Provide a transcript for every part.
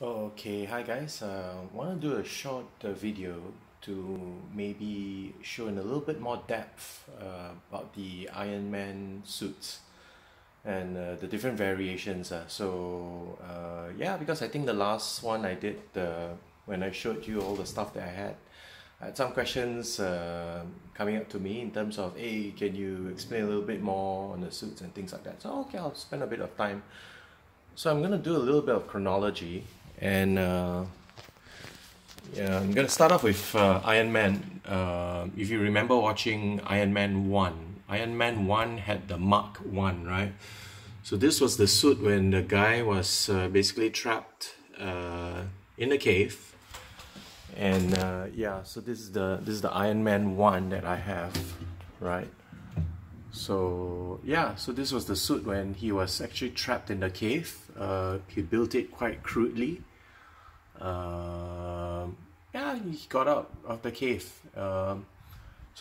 Okay, hi guys. Want to do a short video to maybe show in a little bit more depth about the Iron Man suits and the different variations. Yeah, because I think the last one I did when I showed you all the stuff that I had some questions coming up to me in terms of, hey, can you explain a little bit more on the suits and things like that? So okay, I'll spend a bit of time. So I'm gonna do a little bit of chronology and yeah, I'm gonna start off with Iron Man. If you remember watching Iron Man 1, Iron Man 1 had the Mark 1, right? So this was the suit when the guy was basically trapped in a cave. And yeah, so this is the Iron Man 1 that I have, right? So yeah, so this was the suit when he was actually trapped in the cave. He built it quite crudely. Yeah, he got out of the cave. So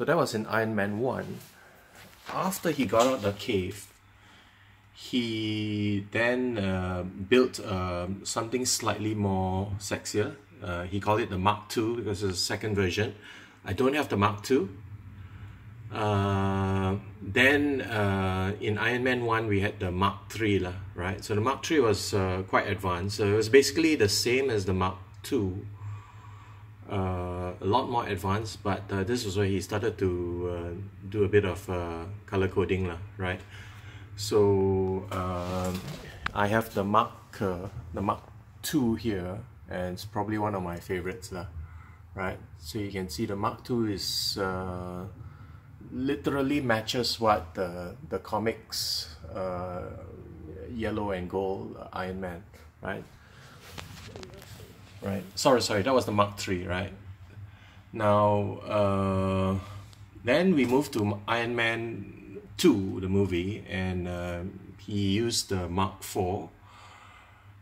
that was in Iron Man 1. After he got out of the cave, he then built something slightly more sexier. He called it the Mark II because it's the second version. I don't have the Mark II. Then in Iron Man 1 we had the Mark III lah, right? So the Mark III was quite advanced. So it was basically the same as the Mark II, a lot more advanced, but this was where he started to do a bit of color coding lah, right? So I have the Mark II here, and it's probably one of my favorites lah, right? So you can see the Mark II is literally matches what the comics yellow and gold Iron Man, right? Right. Sorry, that was the Mark III, right? Now, then we moved to Iron Man 2, the movie, and he used the Mark IV.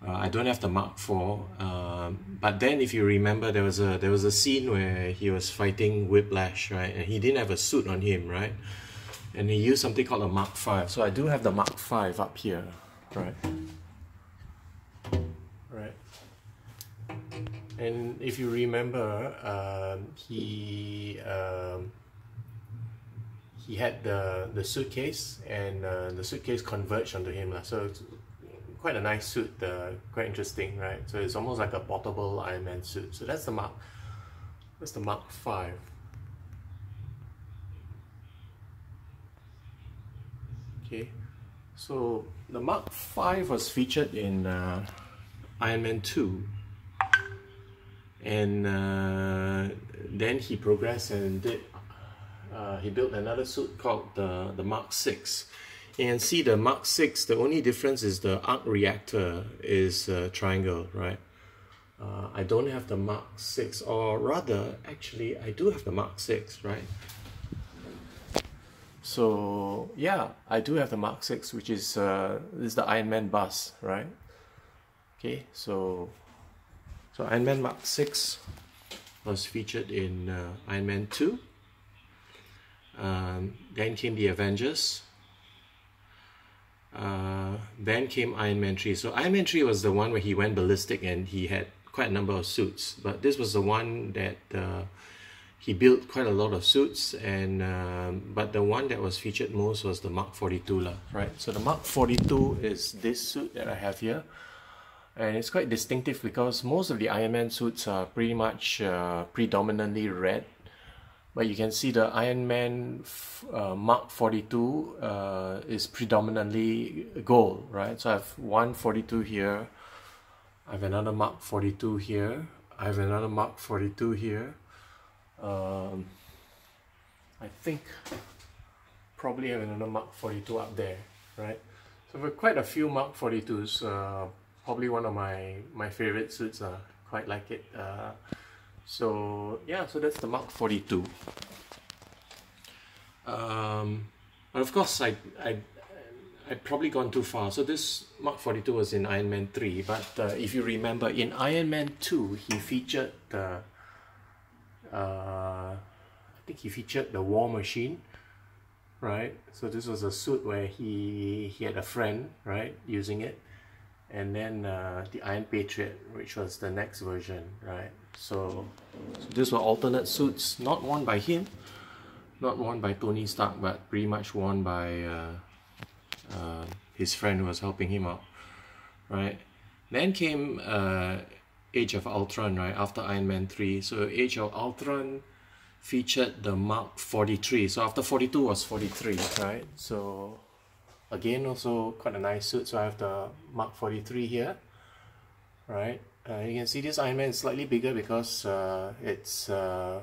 I don't have the Mark IV, but then if you remember, there was a scene where he was fighting Whiplash, right? And he didn't have a suit on him, right? And he used something called a Mark V. So I do have the Mark V up here, right? Right. And if you remember, he had the suitcase, and the suitcase converged onto him, so it's quite a nice suit, quite interesting, right? So it's almost like a portable Iron Man suit. So that's the Mark V. Okay, so the Mark V was featured in Iron Man 2, and then he progressed and he built another suit called the Mark VI. And see, the Mark VI, the only difference is the arc reactor is triangle, right? I don't have the Mark VI, or rather, actually, I do have the Mark VI, right? So yeah, I do have the Mark VI, which is this is the Iron Man bus, right? Okay, so Iron Man Mark VI was featured in Iron Man 2. Then came the Avengers. Then came Iron Man 3. So Iron Man 3 was the one where he went ballistic and he had quite a number of suits. But this was the one that he built quite a lot of suits, and but the one that was featured most was the Mark 42 lah, right? So the Mark 42 is this suit that I have here. And it's quite distinctive because most of the Iron Man suits are pretty much predominantly red. But you can see the Iron Man Mark 42 is predominantly gold, right? So I have one 42 here, I have another Mark 42 here, I have another Mark 42 here. I think probably have another Mark 42 up there, right? So for quite a few Mark 42s, probably one of my favorite suits. Quite like it. So yeah, so that's the Mark 42. But of course, I'd probably gone too far. So this Mark 42 was in Iron Man 3, but if you remember, in Iron Man 2, he featured I think he featured the War Machine, right? So this was a suit where he had a friend, right, using it. and then the Iron Patriot, which was the next version, right? So these were alternate suits, not worn by him, not worn by Tony Stark, but pretty much worn by his friend who was helping him out, right? Then came Age of Ultron, right, after Iron Man 3. So Age of Ultron featured the Mark 43. So after 42 was 43, right? So again, also quite a nice suit. So I have the Mark 43 here, right? You can see this Iron Man is slightly bigger because it's a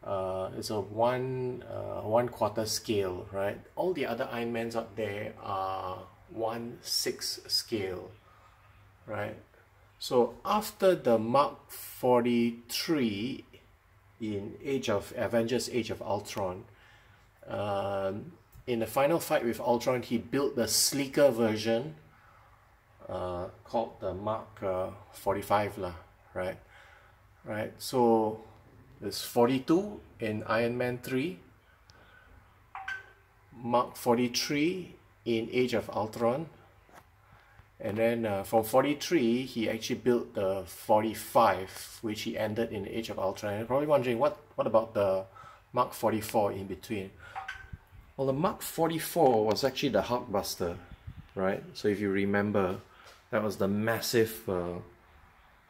1/4 scale, right? All the other Iron Mans out there are 1/6 scale, right? So after the Mark 43 in Avengers Age of Ultron, in the final fight with Ultron, he built the sleeker version called the Mark 45 lah, right? Right. So there's 42 in Iron Man 3, Mark 43 in Age of Ultron, and then from 43 he actually built the 45, which he ended in Age of Ultron. And you're probably wondering, what about the Mark 44 in between? Well, the Mark 44 was actually the Hulkbuster, right? So if you remember, that was the massive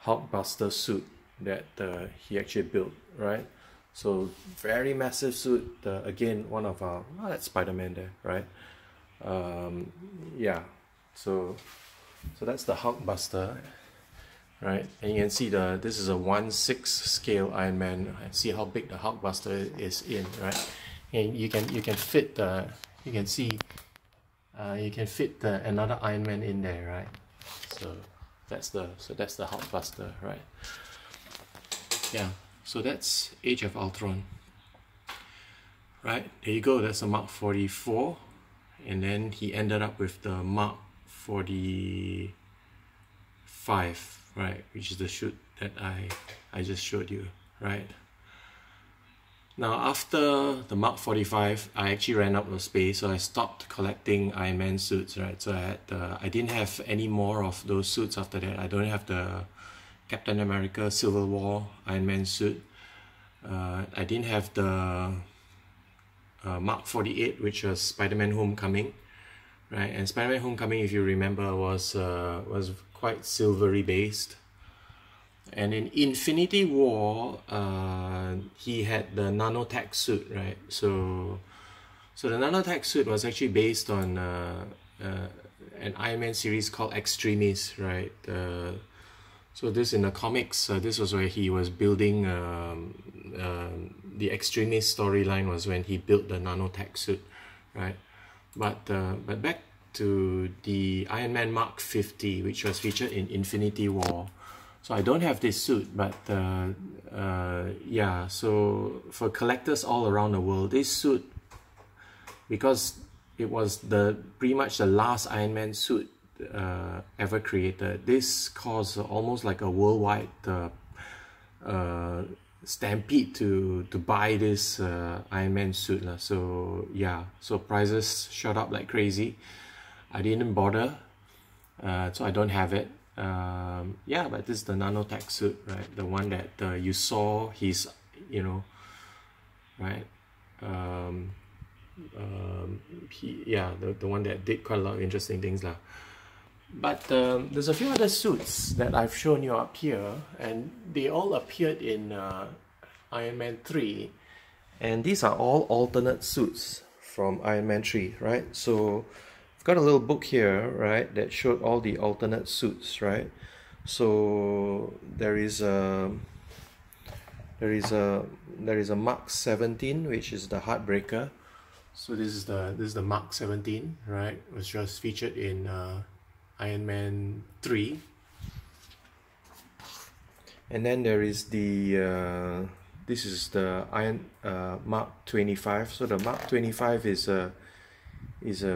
Hulkbuster suit that he actually built, right? So very massive suit. Again, one of our, that's Spider-Man there, right? Yeah, so that's the Hulkbuster, right? And you can see this is a 1/6 scale Iron Man. See how big the Hulkbuster is in, right? And you can fit you can see you can fit another Iron Man in there, right? So that's the Hulkbuster, right? Yeah, so that's Age of Ultron, right? There you go. That's a Mark 44, and then he ended up with the Mark 45, right, which is the suit that I just showed you, right? Now after the Mark 45, I actually ran out of space, so I stopped collecting Iron Man suits, right? So I didn't have any more of those suits after that. I don't have the Captain America Civil War Iron Man suit. I didn't have the Mark 48, which was Spider-Man Homecoming, right? And Spider-Man Homecoming, if you remember, was quite silvery based. And in Infinity War, he had the nanotech suit, right? So the nanotech suit was actually based on an Iron Man series called Extremis, right? So this in the comics, this was where he was building the Extremis storyline, was when he built the nanotech suit, right? But back to the Iron Man Mark 50, which was featured in Infinity War. So I don't have this suit, but yeah, so for collectors all around the world, this suit, because it was pretty much the last Iron Man suit ever created, this caused almost like a worldwide stampede to buy this Iron Man suit. So yeah, so prices shot up like crazy. I didn't bother, so I don't have it. Yeah, but this is the nanotech suit, right? The one that you saw his, you know, right? Yeah, the one that did quite a lot of interesting things lah. But there's a few other suits that I've shown you up here, and they all appeared in Iron Man 3, and these are all alternate suits from Iron Man 3, right? So I've got a little book here, right, that showed all the alternate suits, right? So there is a Mark 17, which is the Heartbreaker. So this is the Mark 17, right? Which was featured in Iron Man 3. And then there is the this is the Mark 25. So the Mark 25 is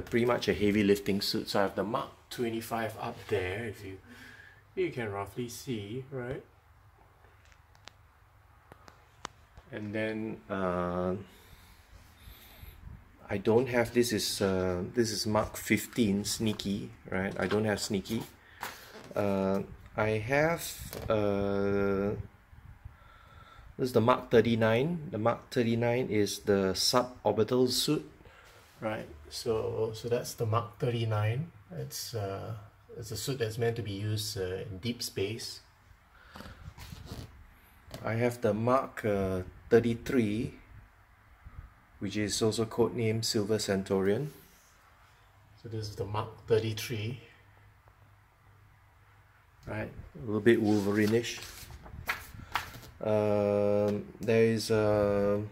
pretty much a heavy lifting suit. So I have the Mark 25 up there, if you can roughly see, right? And then I I don't have, this is Mark 15 Sneaky, right? I don't have Sneaky. I have this is the Mark 39. The Mark 39 is the suborbital suit, right? So that's the Mark 39. It's a suit that's meant to be used in deep space. I have the Mark 33, which is also codenamed Silver Centurion. So this is the Mark 33, right? A little bit Wolverine-ish. There's a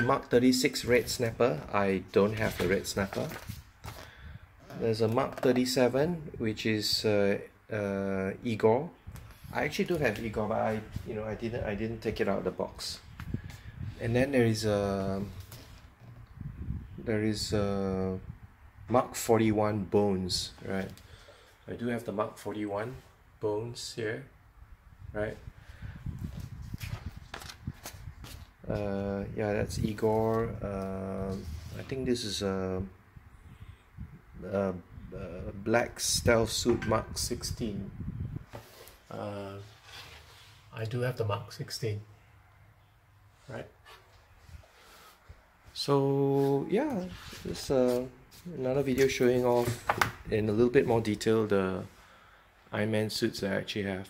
Mark 36 Red Snapper. I don't have the Red Snapper. There's a Mark 37, which is Igor. I actually do have Igor, but I didn't take it out of the box. And then there is Mark 41 Bones, right? I do have the Mark 41 Bones here, right? Yeah, that's Igor. I think this is a black stealth suit Mark 16. I do have the Mark 16, right? So yeah, this another video showing off in a little bit more detail the Iron Man suits I actually have.